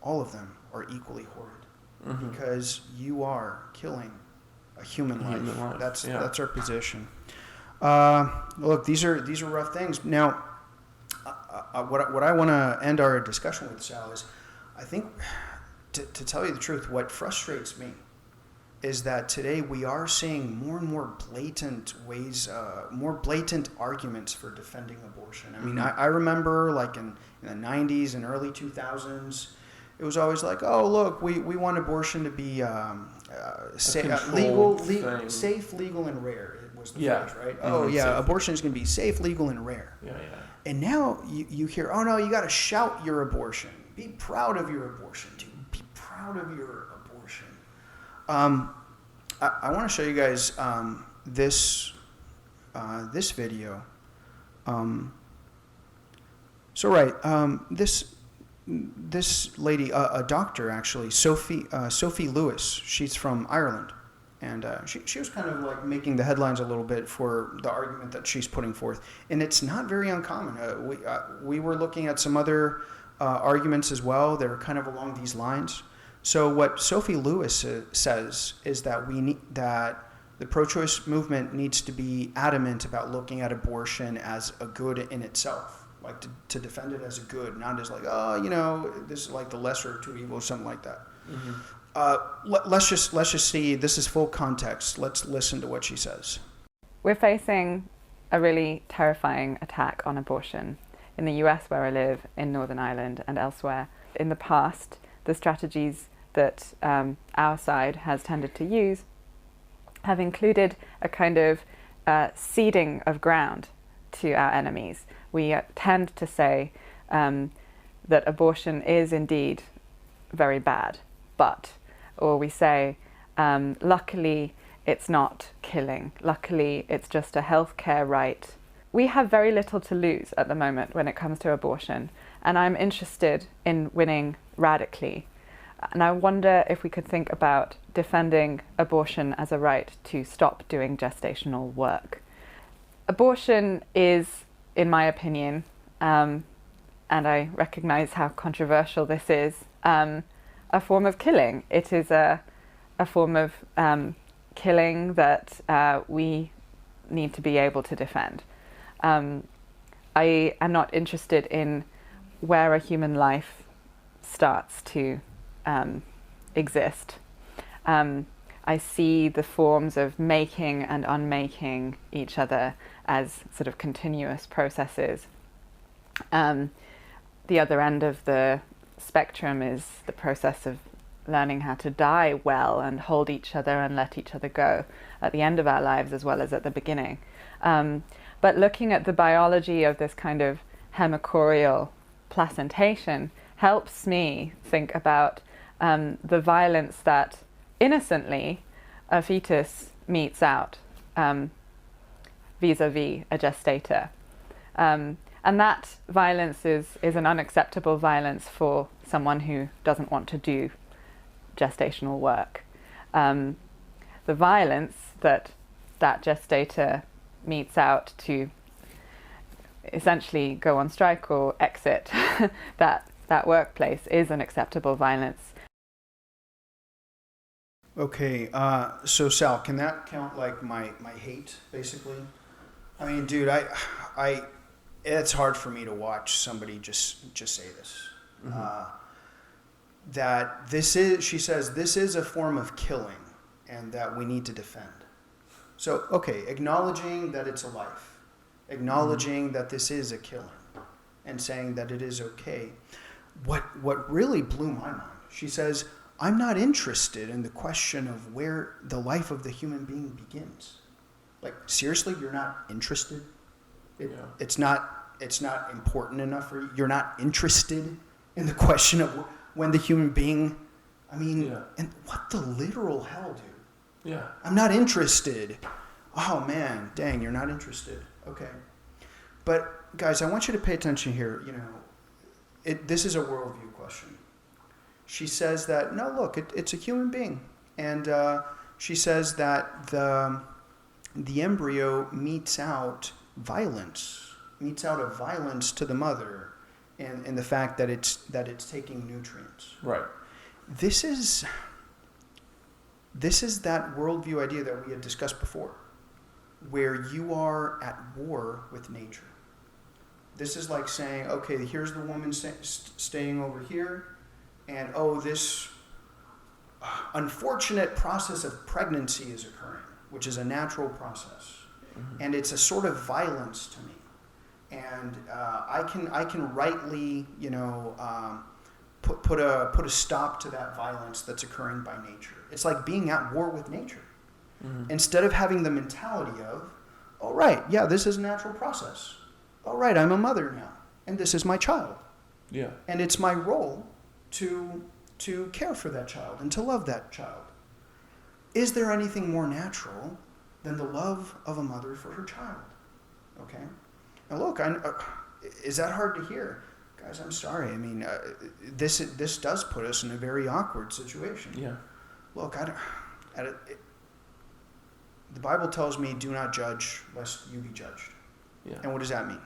all of them are equally horrid, Mm-hmm. because you are killing a human life. That's our position. Look, these are rough things. Now, what I want to end our discussion with, Sal, is I think, to tell you the truth, what frustrates me is that today we are seeing more and more blatant ways, more blatant arguments for defending abortion. I mean, Mm-hmm. I remember like in the 90s and early 2000s, it was always like, oh, look, we want abortion to be safe, legal, and rare. It was the phrase, right? Mm-hmm. Oh, yeah, Safe. abortion is going to be safe, legal, and rare. Yeah. And now you hear, oh, no, you got to shout your abortion. Be proud of your abortion, dude. Be proud of your abortion. I want to show you guys this video. This lady, a doctor actually, Sophie Lewis. She's from Ireland, and she was kind of like making the headlines a little bit for the argument that she's putting forth, and it's not very uncommon. We were looking at some other arguments as well that are kind of along these lines. So what Sophie Lewis says is that that the pro-choice movement needs to be adamant about looking at abortion as a good in itself, like to defend it as a good, not as like, this is like the lesser of two evils, something like that. Mm-hmm. Let's just see. This is full context. Let's listen to what she says. We're facing a really terrifying attack on abortion in the US, where I live, in Northern Ireland and elsewhere. In the past, the strategies that our side has tended to use have included a kind of ceding of ground to our enemies. We tend to say that abortion is indeed very bad, or we say, luckily it's not killing, luckily it's just a healthcare right. We have very little to lose at the moment when it comes to abortion, and I'm interested in winning radically. And I wonder if we could think about defending abortion as a right to stop doing gestational work. Abortion is, in my opinion, and I recognize how controversial this is, a form of killing. It is a form of killing that we need to be able to defend. I am not interested in where a human life starts to exist. I see the forms of making and unmaking each other as sort of continuous processes. The other end of the spectrum is the process of learning how to die well and hold each other and let each other go at the end of our lives as well as at the beginning. But looking at the biology of this kind of hemicorial placentation helps me think about the violence that innocently a fetus meets out vis-a-vis a gestator. And that violence is an unacceptable violence for someone who doesn't want to do gestational work. The violence that gestator meets out to essentially go on strike or exit that workplace is an acceptable violence. Okay, so Sal, can that count like my hate, basically? I mean, dude, it's hard for me to watch somebody just say this. Mm-hmm. That this is, she says, this is a form of killing, and that we need to defend. So, okay, acknowledging that it's a life, acknowledging that this is a killing, and saying that it is okay. What really blew my mind, she says, I'm not interested in the question of where the life of the human being begins. Like, seriously, you're not interested? It's not important enough for you? You're not interested in the question of when the human being, I mean, and what the literal hell, dude? Yeah. I'm not interested. Oh, man, dang, you're not interested. Okay. But, guys, I want you to pay attention here. You know, this is a worldview question. She says that, no, look, it's a human being. And she says that the embryo meets out a violence to the mother and the fact that it's taking nutrients. Right. This is that worldview idea that we had discussed before, where you are at war with nature. This is like saying, okay, here's the woman staying over here, and this unfortunate process of pregnancy is occurring, which is a natural process, and it's a sort of violence to me, and I can rightly, you know, put a stop to that violence that's occurring by nature. It's like being at war with nature, instead of having the mentality of, oh right, yeah, this is a natural process. Oh right, I'm a mother now, and this is my child. Yeah. And it's my role to care for that child and to love that child. Is there anything more natural than the love of a mother for her child? Okay? Now look, is that hard to hear? Guys, I'm sorry. I mean, this does put us in a very awkward situation. Yeah. Look, the Bible tells me, do not judge lest you be judged. Yeah. And what does that mean?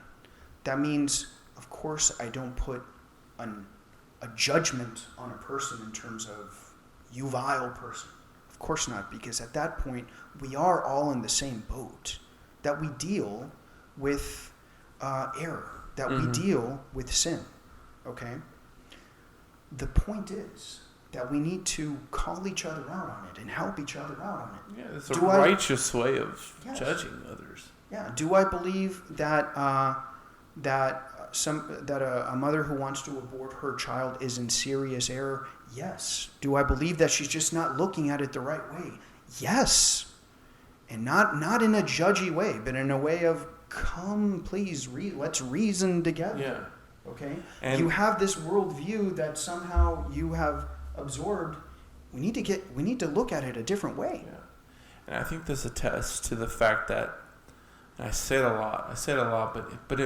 That means, of course, I don't put a judgment on a person in terms of, you vile person. Of course not, because at that point, we are all in the same boat. That we deal with error. That we deal with sin. Okay? The point is that we need to call each other out on it and help each other out on it. Yeah, it's a righteous way of judging others. Yeah. Do I believe that a mother who wants to abort her child is in serious error? Yes. Do I believe that she's just not looking at it the right way? Yes. And not in a judgy way, but in a way of, come, please, let's reason together. Yeah. Okay? And you have this worldview that somehow you have absorbed. We need to look at it a different way. Yeah. And I think this attests to the fact that, and I say it a lot, but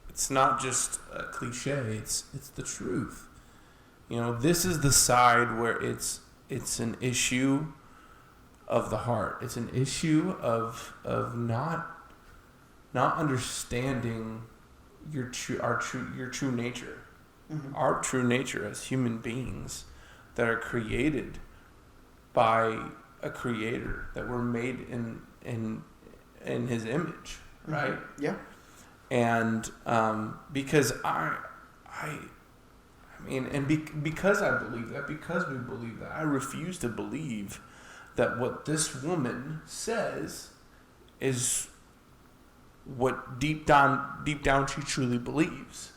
it's not just a cliche, it's the truth. You know, this is the side where it's an issue of the heart. It's an issue of not understanding your true nature. Mm-hmm. Our true nature as human beings that are created by a creator, that were made in his image, right? Mm-hmm. Yeah. And because because I believe that, because we believe that, I refuse to believe that what this woman says is what deep down she truly believes.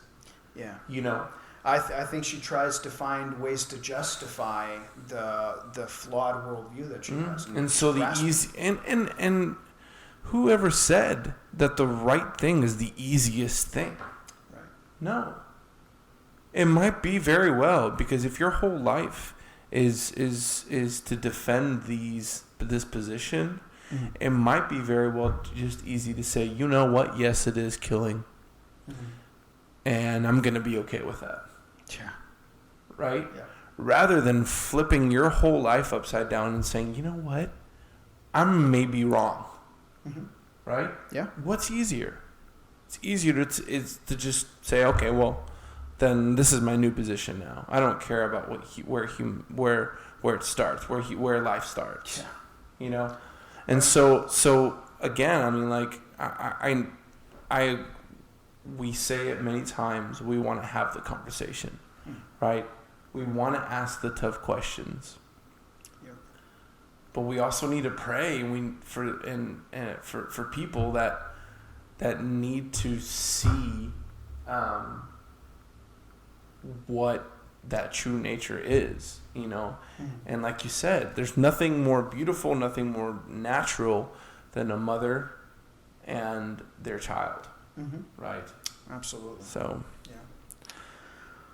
Yeah. You know? I think she tries to find ways to justify the flawed worldview that she has. And so the easy and whoever said that the right thing is the easiest thing? Right. No. It might be very well, because if your whole life is to defend this position, mm-hmm. it might be very well just easy to say, you know what? Yes, it is killing, mm-hmm. and I'm going to be okay with that. Yeah. Right? Yeah. Rather than flipping your whole life upside down and saying, you know what? I'm maybe wrong. Mm-hmm. Right? Yeah. What's easier? It's easier to just say, okay, well, then this is my new position now. I don't care about where it starts, where life starts. Yeah. You know, and so again, I mean, like we say it many times. We want to have the conversation, right? We want to ask the tough questions. Yep. But we also need to pray for people that need to see what that true nature is, you know. And like you said, there's nothing more beautiful, nothing more natural than a mother and their child, right? Absolutely. So, yeah.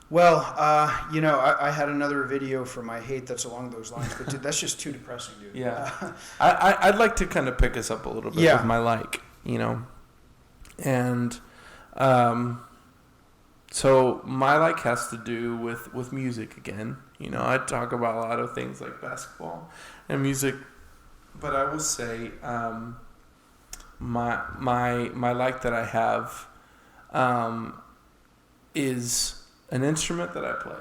Well, I had another video for my hate that's along those lines, but dude, that's just too depressing, dude. yeah. I'd like to kind of pick us up a little bit with my like, you know. And so my like has to do with music again. You know, I talk about a lot of things like basketball and music, but I will say my like that I have is an instrument that I play.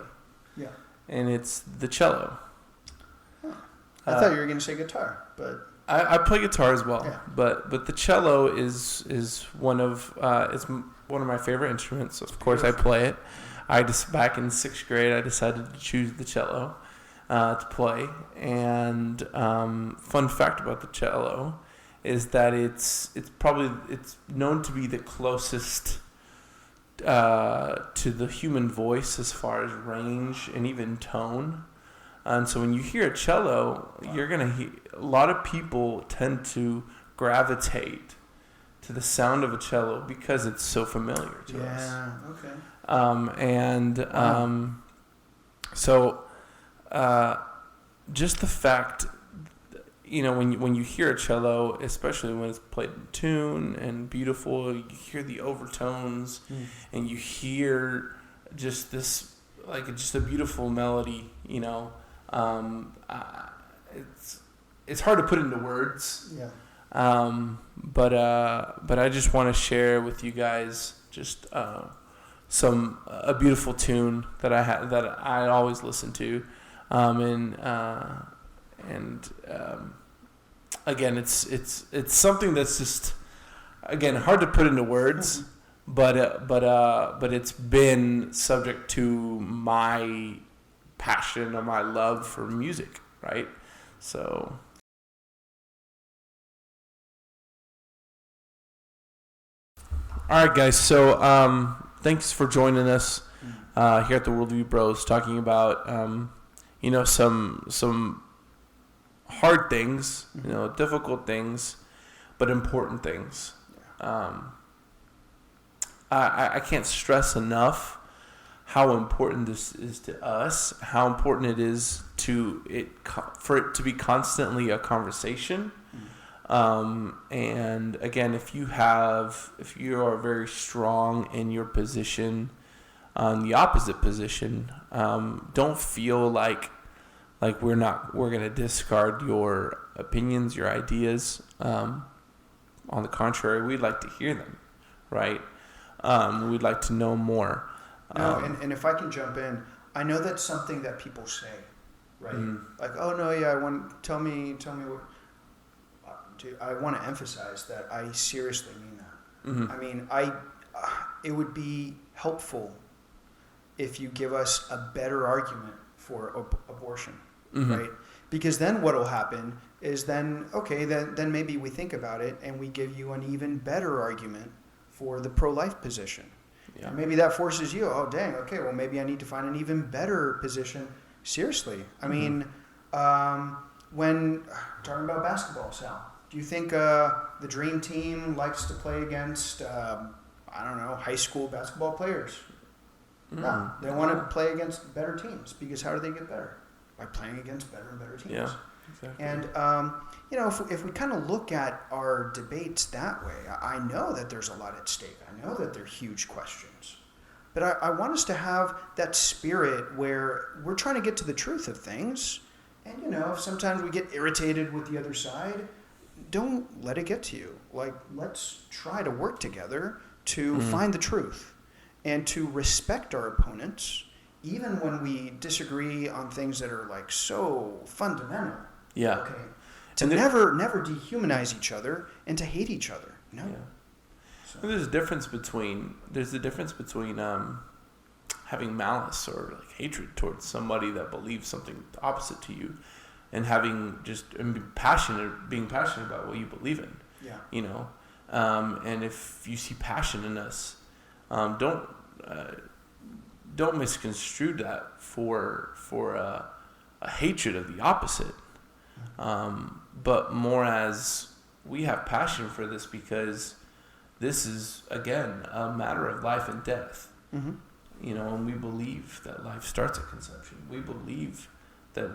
Yeah. And it's the cello. Huh. I thought you were going to say guitar, but I play guitar as well. Yeah. But the cello is one of my favorite instruments. Of course, I play it. Back in 6th grade, I decided to choose the cello to play. And fun fact about the cello is that it's known to be the closest to the human voice as far as range and even tone. And so when you hear a cello, you're going to hear a lot of people tend to gravitate to the sound of a cello because it's so familiar to us. Yeah, okay. So just the fact, you know, when you hear a cello, especially when it's played in tune and beautiful, you hear the overtones and you hear just this, like, just a beautiful melody, you know. It's hard to put into words. Yeah. But I just want to share with you guys just a beautiful tune that I always listen to, again, it's something that's just, again, hard to put into words, but it's been subject to my passion or my love for music, right? So. All right, guys. So, thanks for joining us here at the Worldview Bros, talking about some hard things, difficult things, but important things. I can't stress enough how important this is to us, how important it is for it to be constantly a conversation. And again, if you are very strong in your position, the opposite position, don't feel like we're going to discard your opinions, your ideas. On the contrary, we'd like to hear them, right? We'd like to know more. No, and if I can jump in, I know that's something that people say, right? Like, oh no, yeah, tell me what. I want to emphasize that I seriously mean that. I mean, it would be helpful if you give us a better argument for abortion, right? Because then what will happen is then maybe we think about it and we give you an even better argument for the pro-life position. Yeah. And maybe that forces you, oh, dang, okay, well, maybe I need to find an even better position. Seriously. I mean, when talking about basketball, Sal, do you think the dream team likes to play against, high school basketball players? No. They want to play against better teams because how do they get better? By playing against better and better teams. Yeah, exactly. And, if we kind of look at our debates that way, I know that there's a lot at stake. I know that they're huge questions. But I want us to have that spirit where we're trying to get to the truth of things. And, if sometimes we get irritated with the other side, don't let it get to you. Like, let's try to work together to find the truth. and to respect our opponents, even when we disagree on things that are like so fundamental. Yeah. Okay. To And never dehumanize each other and to hate each other. No. Yeah. So, And there's a difference between having malice or like hatred towards somebody that believes something opposite to you, and being passionate about what you believe in. yeah. You know, and if you see passion in us, don't misconstrue that for a hatred of the opposite, but more as we have passion for this because this is again a matter of life and death. Mm-hmm. You know, and we believe that life starts at conception. We believe that,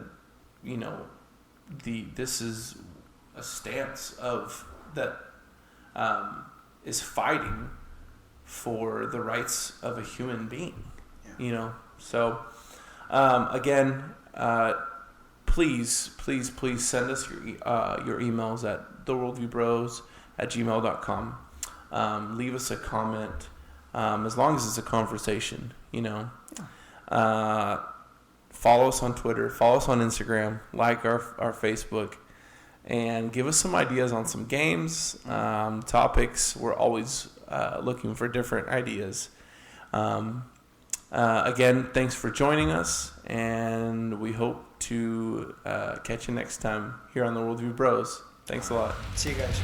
you know, this is a stance of that is fighting for the rights of a human being. Yeah. You know, so again, please send us your emails at theworldviewbros@gmail.com. Leave us a comment. As long as it's a conversation, you know. Follow us on Twitter, follow us on Instagram, like our Facebook, and give us some ideas on some games, topics. We're always looking for different ideas. Again, thanks for joining us, and we hope to catch you next time here on the Worldview Bros. Thanks a lot. See you guys.